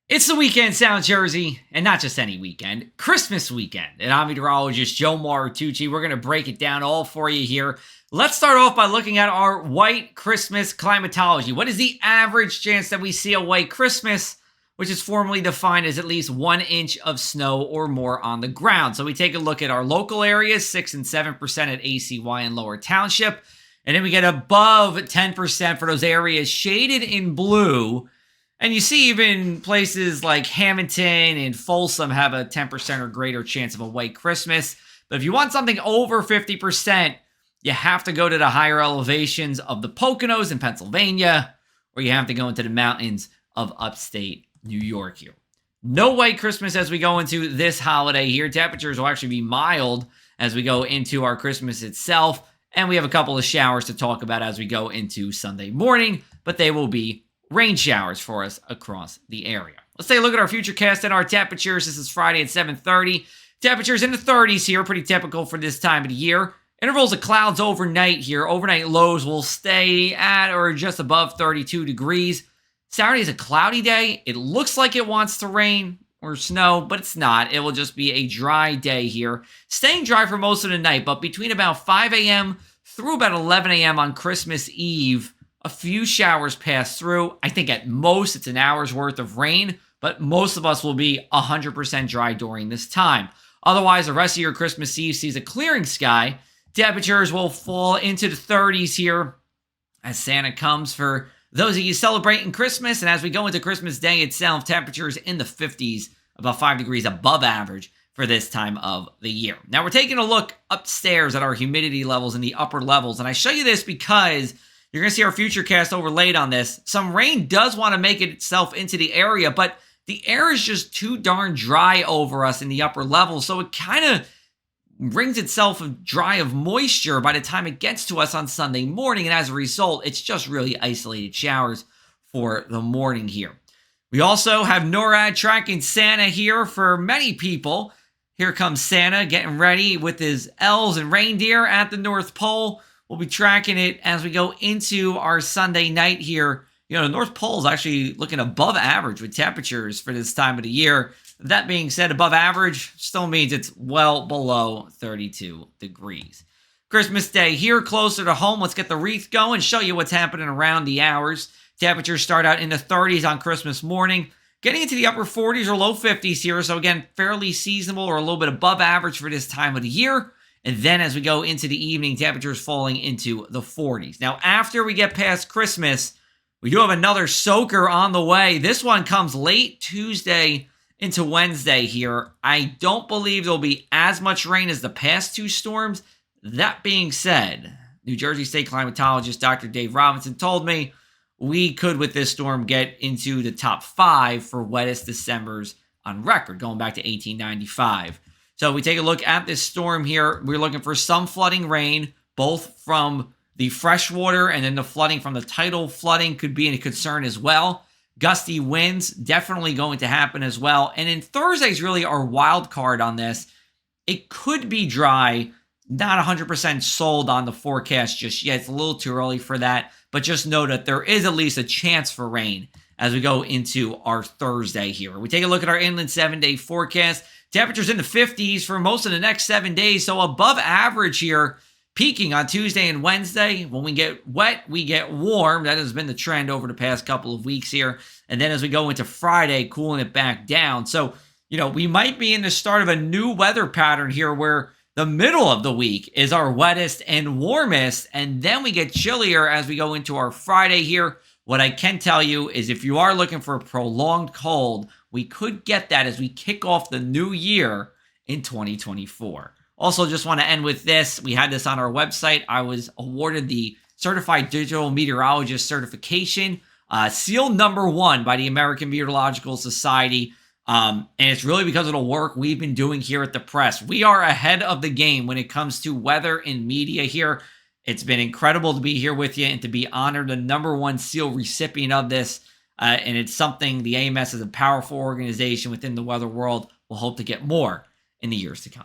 It's the weekend, South Jersey, and not just any weekend, Christmas weekend. And I'm meteorologist Joe Martucci. We're going to break it down all for you here. Let's start off by looking at our white Christmas climatology. What is the average chance that we see a white Christmas, which is formally defined as at least 1 inch of snow or more on the ground? So we take a look at our local areas, 6 and 7% at ACY and Lower Township. And then we get above 10% for those areas shaded in blue. And you see even places like Hamilton and Folsom have a 10% or greater chance of a white Christmas. But if you want something over 50%, you have to go to the higher elevations of the Poconos in Pennsylvania, or you have to go into the mountains of upstate New York here. No white Christmas as we go into this holiday here. Temperatures will actually be mild as we go into our Christmas itself. And we have a couple of showers to talk about as we go into Sunday morning, but they will be rain showers for us across the area. Let's take a look at our futurecast and our temperatures. This is Friday at 7:30. Temperatures in the 30s here, pretty typical for this time of the year. Intervals of clouds overnight here. Overnight lows will stay at or just above 32 degrees. Saturday is a cloudy day. It looks like it wants to rain or snow, but it's not. It will just be a dry day here. Staying dry for most of the night, but between about 5 a.m. through about 11 a.m. on Christmas Eve, a few showers pass through. I think at most it's an hour's worth of rain, but most of us will be 100% dry during this time. Otherwise, the rest of your Christmas Eve sees a clearing sky. Temperatures will fall into the 30s here as Santa comes for those of you celebrating Christmas. And as we go into Christmas Day itself, temperatures in the 50s, about 5 degrees above average for this time of the year. Now, we're taking a look upstairs at our humidity levels in the upper levels. And I show you this because you're going to see our futurecast overlaid on this. Some rain does want to make itself into the area, but the air is just too darn dry over us in the upper levels. So it kind of brings itself dry of moisture by the time it gets to us on Sunday morning. And as a result, it's just really isolated showers for the morning here. We also have NORAD tracking Santa here for many people. Here comes Santa getting ready with his elves and reindeer at the North Pole. We'll be tracking it as we go into our Sunday night here. You know, the North Pole is actually looking above average with temperatures for this time of the year. That being said, above average still means it's well below 32 degrees. Christmas Day here closer to home. Let's get the wreath going, show you what's happening around the hours. Temperatures start out in the 30s on Christmas morning, getting into the upper 40s or low 50s here. So again, fairly seasonable or a little bit above average for this time of the year. And then as we go into the evening, temperatures falling into the 40s. Now, after we get past Christmas, we do have another soaker on the way. This one comes late Tuesday into Wednesday here. I don't believe there'll be as much rain as the past two storms. That being said, New Jersey State climatologist Dr. Dave Robinson told me we could, with this storm, get into the top 5 for wettest Decembers on record, going back to 1895. So we take a look at this storm here. We're looking for some flooding rain, both from the freshwater and then the flooding from the tidal flooding could be a concern as well. Gusty winds definitely going to happen as well. And then Thursday's really our wild card on this. It could be dry, not 100% sold on the forecast just yet. It's a little too early for that, but just know that there is at least a chance for rain as we go into our Thursday here. We take a look at our inland 7-day forecast. Temperatures in the 50s for most of the next 7 days, so above average here, peaking on Tuesday and Wednesday. When we get wet, we get warm. That has been the trend over the past couple of weeks here. And then as we go into Friday, cooling it back down. So, you know, we might be in the start of a new weather pattern here where the middle of the week is our wettest and warmest, and then we get chillier as we go into our Friday here. What I can tell you is if you are looking for a prolonged cold, we could get that as we kick off the new year in 2024. Also, just want to end with this. We had this on our website. I was awarded the Certified Digital Meteorologist certification, seal number 1 by the American Meteorological Society. And it's really because of the work we've been doing here at the press. We are ahead of the game when it comes to weather and media here. It's been incredible to be here with you and to be honored the number 1 seal recipient of this. And it's something the AMS is a powerful organization within the weather world. We'll hope to get more in the years to come.